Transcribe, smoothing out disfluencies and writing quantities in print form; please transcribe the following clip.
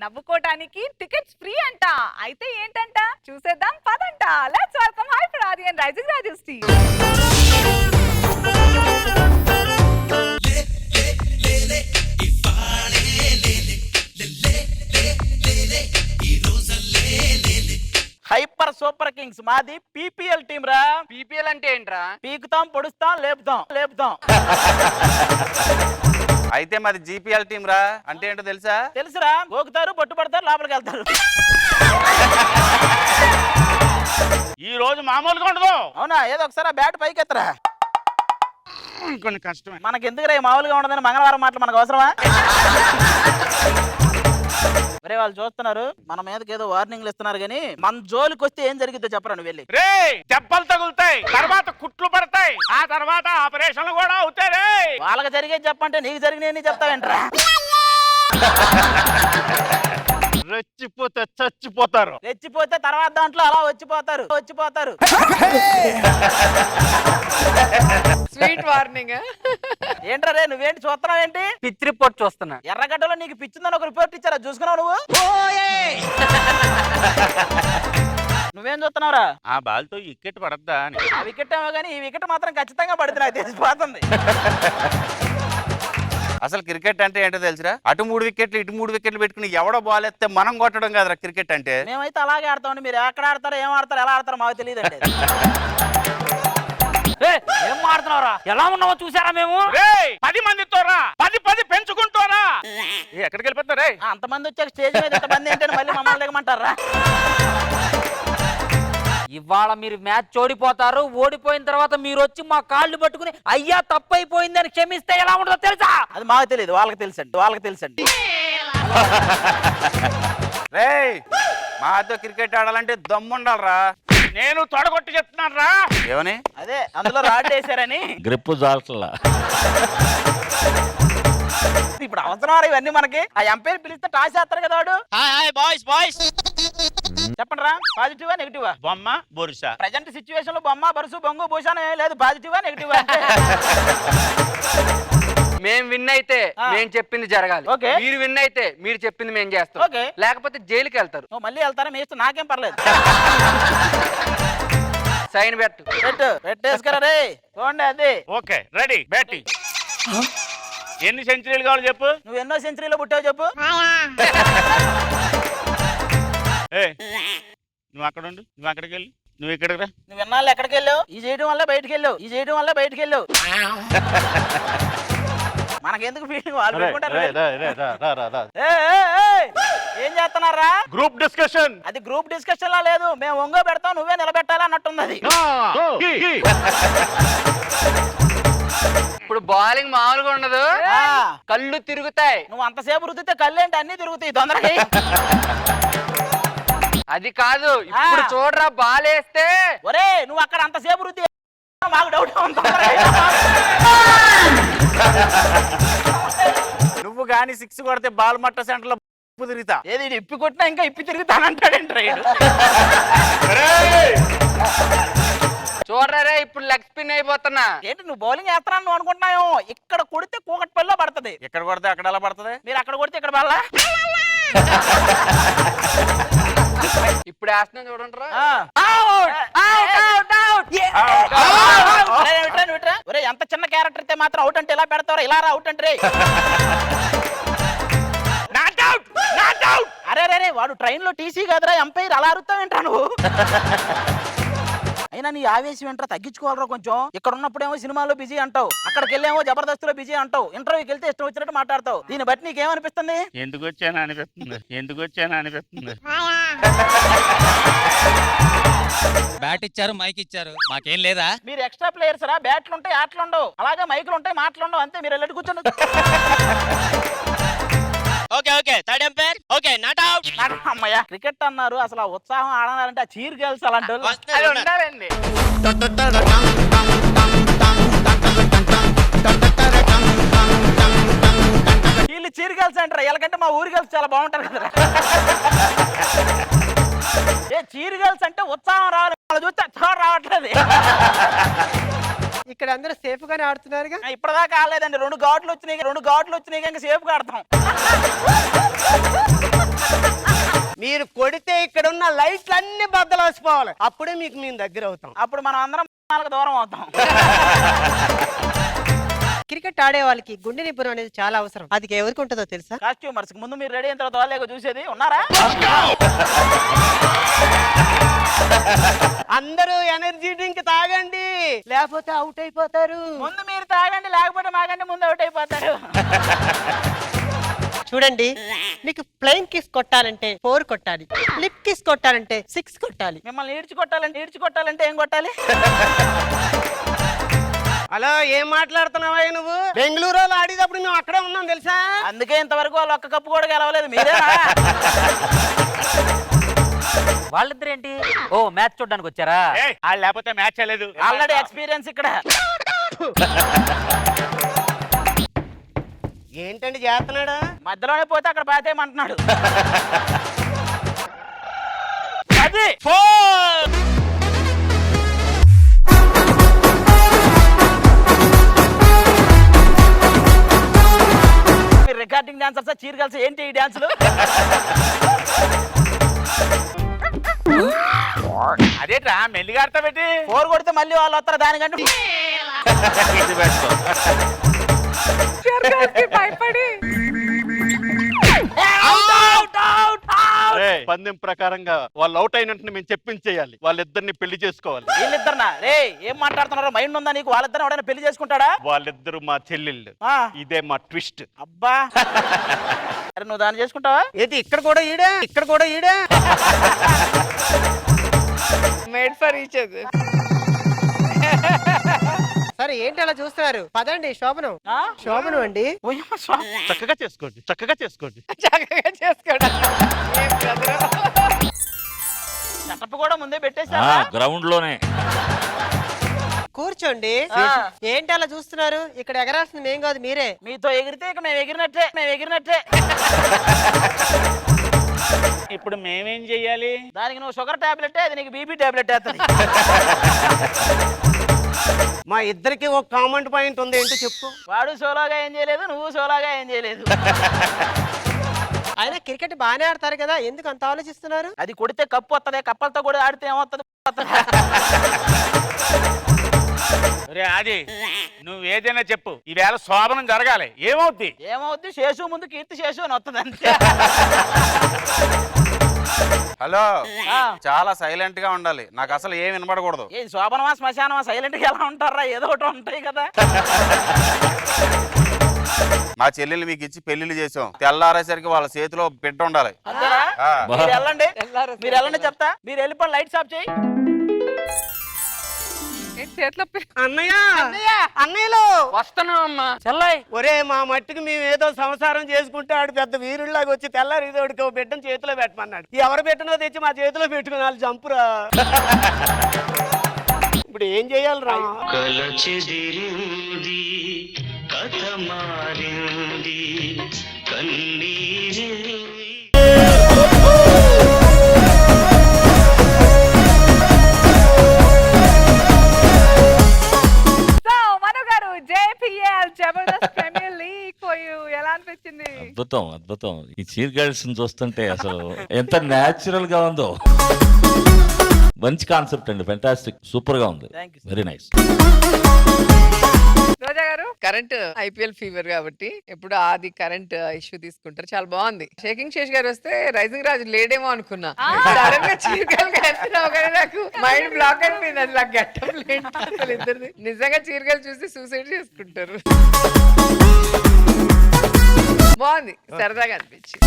నవ్వుకోటానికి tickets free అంట. అయితే ఏంటంట చూసేద్దాం పదంట. Let's welcome hi for Aryan rising Rajesh team. Hyper super kings మాది పీపీఎల్ టీం రా. పీపీఎల్ అంటే ఏంట్రా? పీకుతాం, పొడుస్తాం, లేపుతాం. అయితే మాది జీపీఎల్ టీం రా. అంటే ఏంటో తెలుసా? తెలుసురా, గోకుతారు, పట్టుబడతారు, లోపలికి వెళ్తారు. ఈ రోజు మామూలుగా ఉండదు. అవునా? ఏదో ఒకసారి ఆ బ్యాట్ పైకి ఎత్తరా. కొన్ని కష్టమే. మనకెందుకురా మామూలుగా ఉండదని మంగళవారం మాటలు మనకు అవసరమా? ఒరే వాళ్ళు చూస్తున్నారు, మన మీదకి ఏదో వార్నింగ్లు ఇస్తున్నారు కానీ మన జోలికి వస్తే ఏం జరిగిద్దో చెప్పరా నువ్వు వెళ్ళి. రే దెబ్బలు తగులుతాయి, తర్వాత కుట్లు పడతాయి, ఆ తర్వాత ఆపరేషన్లు కూడా అవుతాయి. వాళ్ళకి జరిగేది చెప్పంటే నీకు జరిగినవి చెప్తావేంట్రా? రెచ్చిపోతే తర్వాత దాంట్లో అలా వచ్చిపోతారు. Sweet warning. ఏంట్రా రే, నువ్వేంటి చూస్తున్నావు ఏంటి? పిచ్ రిపోర్ట్ చూస్తున్నా. ఎర్రగడ్డలో నీకు పిచ్చిందని ఒక రిపోర్ట్ ఇచ్చారా, చూసుకున్నావు నువ్వు? నువ్వేం చూస్తున్నావురా? ఆ బాల్తో వికెట్ పడద్దా అని. ఆ వికెట్ ఏమో కానీ ఈ వికెట్ మాత్రం ఖచ్చితంగా పడుతుంది, నాకు తెలిసిపోతుంది. అసలు క్రికెట్ అంటే ఏంటో తెలుసురా? అటు 3 వికెట్లు ఇటు 3 వికెట్లు పెట్టుకుని ఎవడో బాల్ ఎత్తే మనం కొట్టడం కాదురా క్రికెట్ అంటే. మేమైతే అలాగే ఆడతామండి. మీరు ఎక్కడ ఆడతారో, ఏం ఆడతారో, ఎలా ఆడతారో మాకు తెలియదండి. ఏం మాడుతున్నావురా? ఎలా ఉన్నావో చూసారా మేము? 10 మందితో రా, 10 పెంచుకుంటారా. ఎక్కడికి వెళ్ళిపోతారా? అంతమంది వచ్చాక స్టేజ్ మీద ఇంతమంది ఏంటంటే మళ్ళీ మమ్మల్ని దిగమంటారా? ఇవాళ మీరు మ్యాచ్ ఓడిపోతారు. ఓడిపోయిన తర్వాత మీరు వచ్చి మా కాళ్ళు పట్టుకుని అయ్యా తప్పైపోయిందని క్షమిస్తే ఎలా ఉంటుందో తెలుసా? అది మాకు తెలియదు, వాళ్ళకి తెలుసండి. రేయ్ మాతో క్రికెట్ ఆడాలంటే దమ్ముండాలరా. నేను తొడగొట్టి చెప్తున్నాను రా. ఏమని? అదే అందులో రాడ్ వేసారని. గ్రిప్ జాల్సలా. ఇప్పుడు అవసరం ఇవన్నీ మనకి. ఆ ఎంపైర్ పిలిస్తే టాస్ చేస్తారు కదా వాడు. బాయ్స్ చెప్పండి రా, పాజిటివా నెగిటివా? బొమ్మ బొరుసా. ప్రజెంట్ సిచ్యువేషన్ లో బొమ్మ బరుసు బొంగు భూషణ ఏం లేదు. పాజిటివా నెగిటివా? మేం విన్ అయితే మేము చెప్పింది జరగాలి. ఓకే. మీరు విన్ అయితే మీరు చెప్పింది మేము చేస్తాం. ఓకే. లేకపోతే జైలుకి వెళ్తారు. మళ్ళీ వెళ్తారా? మీ ఇష్టం, నాకేం పర్లేదు. సైన్ పెట్టేసుకరా రే. చూడండి అది. Okay ready batting. ఎన్ని సెంచరీలు కావాలి చెప్పు? నువ్వు ఎన్నో సెంచరీలో పుట్టావు చెప్పు. నువ్వు అక్కడ ఉండు, నువ్వు అక్కడికి వెళ్ళి, నువ్వు ఇక్కడికి రా. నువ్వు ఎన్నాళ్ళు ఎక్కడికి వెళ్ళావు? ఈ చేయడం వల్ల బయటకు వెళ్ళావు. మనకెందుకు ఫీలింగ్? వాళ్ళు పెట్టుకుంటారు. ఏం చేస్తున్నారా? Group discussion. అది గ్రూప్ డిస్కషన్ లా లేదు. మేము ఒంగో పెడతాం, నువ్వే నిలబెట్టాలి అన్నట్టుంది అది. ఇప్పుడు బౌలింగ్ మామూలుగా ఉండదు, కళ్ళు తిరుగుతాయి. నువ్వు అంతసేపు రుద్దితే కళ్ళేంటి అన్ని తిరుగుతాయి తొందరగా. అది కాదు, ఇప్పుడు చూడరా బాల్ వేస్తే. ఒరే నువ్వు అక్కడ అంతసేపు రుద్ది మాకు డౌట్. నువ్వు గాని 6 కొడితే బాల్ మట్ట సెంటర్ లో తిరుగుతా. ఏది ఇప్పి కొట్టినా ఇంకా ఇప్పి తిరుగుతానంటాడేంటి రైడు. చూడరా ఇప్పుడు లెగ్ స్పిన్ అయిపోతున్నా. ఏంటి నువ్వు బౌలింగ్ వేస్తానని నువ్వు అనుకుంటున్నావు? ఇక్కడ కొడితే కూకట్పల్లిలో పడుతుంది. ఎక్కడ కొడితే అక్కడ ఎలా పడుతుంది? మీరు అక్కడ కొడితే ఇక్కడ పడలా. ఇప్పుడు వేస్తున్నా చూడండి. ఒరే ఎంత చిన్న క్యారెక్టర్ అయితే మాత్రం అవుట్ అంటే ఎలా పెడతావు? ఇలా రా అవుట్ అంటే రే. అరే వాడు ట్రైన్ లో టీసీ కాదురా ఎంపైర్, అలా అరుతావేంట్రా నువ్వు? అయినా నీ ఆవేశం ఏంట్రా, తగ్గించుకోవాలరా కొంచెం. ఇక్కడ ఉన్నప్పుడేమో సినిమాలో బిజీ అంటావు, అక్కడికి వెళ్ళేమో జబర్దస్త్లో బిజీ అంటావు, ఇంటర్వ్యూకి వెళ్తే ఇష్టం వచ్చినట్టు మాట్లాడతావు. దీన్ని బట్టి నీకేమనిపిస్తుంది? ఎందుకు వచ్చాను అనిపిస్తుంది. బ్యాట్ ఇచ్చారు, మైక్ ఇచ్చారు, మాకేం లేదా? మీరు ఎక్స్ట్రా ప్లేయర్స్ రా. బ్యాట్లు ఉంటాయి, ఆటలు ఉండవు. అలాగే మైకులు ఉంటాయి, మాటలు ఉండవు. అంతే. మీరు వెళ్ళి కూర్చోండి. Okay third umpire. Okay not out. అమ్మయ్య, క్రికెట్ అన్నారు. అసలు ఆ ఉత్సాహం ఆడాలంటే ఆ చీర్ గర్ల్స్ అలాంటి అది ఉండాలండి. వీళ్ళు చీర్ గర్ల్స్ అంటారు. వీళ్ళకంటే మా ఊరి గర్ల్స్ చాలా బాగుంటారు కదా. చీర్ గర్ల్స్ అంటే ఉత్సాహం రావాలి, వాళ్ళు చూస్తే ఉత్సాహం రావట్లేదు. ఇక్కడ అందరూ సేఫ్ గానే ఆడుతున్నారుగా. ఇప్పటిదాకా ఆడలేదండి. 2 గాడ్లు వచ్చినాయి, ఇంకా సేఫ్ గా ఆడతాం. మీరు కొడితే ఇక్కడ ఉన్న లైట్లు అన్ని బద్దలసిపోవాలి, అప్పుడే మీకు మేము దగ్గర అవుతాం. అప్పుడు మనం అందరం వాళ్ళకి దూరం అవుతాం. క్రికెట్ ఆడే వాళ్ళకి గుండె నిబ్బరం అనేది చాలా అవసరం. అది ఎవరికి ఉంటుందో తెలుసా? కాస్ట్యూమర్స్ ముందు మీరు రెడీ అయిన తర్వాత వాళ్ళే చూసేది ఉన్నారా? అందరూ ఎనర్జీ డ్రింక్ తాగండి, లేకపోతే అవుట్ అయిపోతారు. ముందు మీరు తాగండి, లేకపోతే మాకంటే ముందు అవుట్ అయిపోతారు. చూడండి, మీకు ప్లెయిన్ కిస్ కొట్టాలంటే 4 కొట్టాలి, లిప్ కిస్ కొట్టాలంటే 6 కొట్టాలి. మిమ్మల్ని ఈడ్చి కొట్టాలంటే ఏం కొట్టాలి? హలో, ఏం మాట్లాడుతున్నావా నువ్వు? బెంగళూరులో ఆడేటప్పుడు మేము అక్కడే ఉన్నాం తెలుసా? అందుకే ఇంతవరకు వాళ్ళు ఒక్క కప్పు కూడా గెలవలేదు. మీరేనా? వాళ్ళిద్దరేంటి? ఓ మ్యాచ్ చూడడానికి వచ్చారా? వాళ్ళు లేకపోతే మ్యాచ్ లేదు. ఆల్రెడీ ఎక్స్పీరియన్స్ ఇక్కడ. ఏంటండి చేస్తున్నాడు? మధ్యలోనే పోతే అక్కడ బాతేయమంటున్నాడు. అది రికార్డింగ్ డాన్సర్స్ చీర కలిసి ఏంటి ఈ డాన్సులు? అదేట్రా మెల్లిగాడతా పెట్టి 4 కొడితే మళ్ళీ వాళ్ళు వస్తారు దానికంటే. ఇది పెట్టుకో. భయపడి పందెం ప్రకారంగా వాళ్ళు అవుట్ అయినట్టు మేము చెప్పించేయాలి, వాళ్ళిద్దరిని పెళ్లి చేసుకోవాలి. వీళ్ళిద్దరునా? రే ఏం మాట్లాడుతున్నారు? మైండ్ ఉందా నీకు? వాళ్ళిద్దరు ఎవడైనా పెళ్లి చేసుకుంటాడా? వాళ్ళిద్దరు మా చెల్లెళ్ళు, ఆ. ఇదే మా ట్విస్ట్. అబ్బా, అరే నువ్వు దాన్ని చేసుకుంటావా? ఏంటి ఇక్కడ కూడా ఈడే? Made for each other. సరే, ఏంటి అలా చూస్తున్నారు? పదండి. శోభనం ఆ? అండి. ఓయమ్మ స్వామి. చక్కగా చేసుకోండి. చక్కగా చేసుకోండి. ఏం బ్రదరు? సెటప్ కూడా ముందే పెట్టేసా? గ్రౌండ్ లోనే కూర్చోండి. ఆ. ఏంటి అలా చూస్తున్నారు? ఇక్కడ ఎగరాల్సింది మేం కాదు, మీరే. మీతో ఎగిరితే ఇక మేము ఎగిరినట్టే. ఇప్పుడు మేమేం చెయ్యాలి? దానికి నువ్వు షుగర్ టాబ్లెట్, అది నీకు బీపీ టాబ్లెట్ వేస్తుంది. మా ఇద్దరికి ఒక కామన్ పాయింట్ ఉంది, ఏంటో చెప్పు. వాడు సోలోగా ఏం చేయలేదు, నువ్వు సోలోగా ఏం చేయలేదు. అయినా క్రికెట్ బాగానే ఆడతారు కదా, ఎందుకు అంత ఆలోచిస్తున్నారు? అది కొడితే కప్పు వస్తుంది, కప్పలతో కూడా ఆడితే ఏమవుతుంది? రే ఆది, నువ్వు ఏదైనా చెప్పు, ఈవేళ శోభనం జరగాలి. ఏమవుద్ది? ఏమవుద్ది? శేషు ముందు కీర్తి శేషు అని వస్తుంది అంతే. హలో, ఆ. చాలా సైలెంట్ గా ఉండాలి. నాకు అసలు ఏం వినపడకూడదు. ఏ శోభనమా శ్మశానమా సైలెంట్ గా ఎలా ఉంటారా? ఏదో ఒకటి ఉంటాయి కదా. మా చెల్లెలు మీకు ఇచ్చి పెళ్లిళ్ళు చేసాం. తెల్లారేసరికి వాళ్ళ చేతిలో బిడ్డ ఉండాలి. అంతేనా? ఆ. మీరు వెళ్ళండి చెప్తా. మీరు వెళ్ళిపోయి లైట్ ఆఫ్ చేయి. చేతిలో అన్నయ్యలో వస్తాను అమ్మా. చెల్లాయ్, ఒరే, మా మట్టికి మేము ఏదో సంసారం చేసుకుంటే ఆడు పెద్ద వీరుల్లాగా వచ్చి తెల్లారి ఇదోడికి బిడ్డను చేతిలో పెట్టమన్నాడు. ఎవరు పెట్టినో తెచ్చి మా చేతిలో పెట్టుకుని వాళ్ళు చంపురా. ఇప్పుడు ఏం చెయ్యాలరా? కలచెదిరింది కథ మారింది కన్నీరే. జబర్దస్త్ ప్రీమియర్ లీగ్ పోయు ఎలా అనిపించింది? అద్భుతం. ఈ చీర్ గర్ల్స్ చూస్తుంటే అసలు ఎంత న్యాచురల్ గా ఉందో. మంచి కాన్సెప్ట్ అండి, ఫెంటాస్టిక్, సూపర్ గా ఉంది. Thank you, sir. Very nice. Roja garu, current IPL fever కాబట్టి ఎప్పుడు ఆది కరెంట్ ఇష్యూ తీసుకుంటారు. చాలా బాగుంది. షేకింగ్ శేష్ గారు వస్తే రైజింగ్ రాజు లేడేమో అనుకున్నా. సడన్ గా చీరకలు కనిపిస్తున్నావు కానీ నాకు మైండ్ బ్లాక్ అయిపోయింది. అది నాకు గట్టం లేదు అసలు ఇద్దరిది. నిజంగా చీరకలు చూసి సూసైడ్ చేసుకుంటారు. బాగుంది, సరదాగా అనిపించింది.